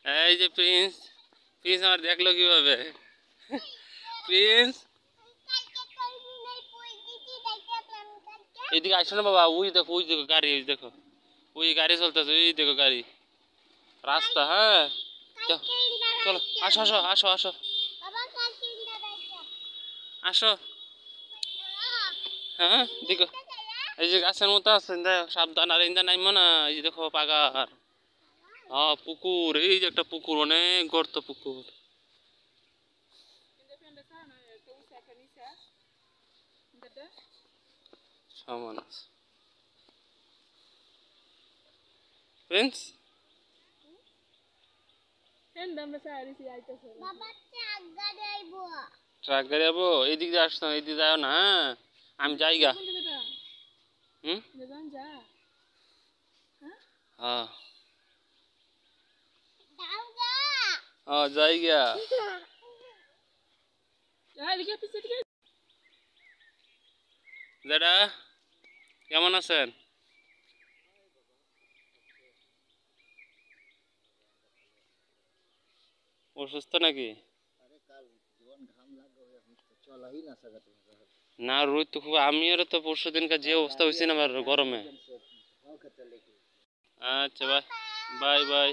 এই যে Prince, Prince আমার দেখলো কিভাবে। প্রিন্স এদিকে আসো না বাবা, ওই দেখো, ওই দেখো গাড়ি, ওই দেখো, ওই গাড়ি চলতেছে, ওই দেখো গাড়ি, রাস্তা। হ্যাঁ চলো, আসো আসো আসো আসো আসো। হ্যাঁ দেখো, এই যে গাছের মতো আছে, সাবধান। আর ইন্দা নাইমো না, এই যে দেখো পাগার। হ্যাঁ পুকুর, এই যে একটা পুকুর, অনেক গর্ত পুকুর। সমান আছে প্রিন্স। ট্রাক গাড়ি যাবো, এইদিক দিয়ে আসতো, এইদিকে যাও না। হ্যাঁ আমি যাইগা। হুম হ্যাঁ হ্যাঁ যাইগা। দাদা কেমন আছেন? অসুস্থ নাকি? না রোদ তো খুব, আমিও তো পরশু দিনকার যে অবস্থা হয়েছে না আমার গরমে। আচ্ছা বাই বাই বাই।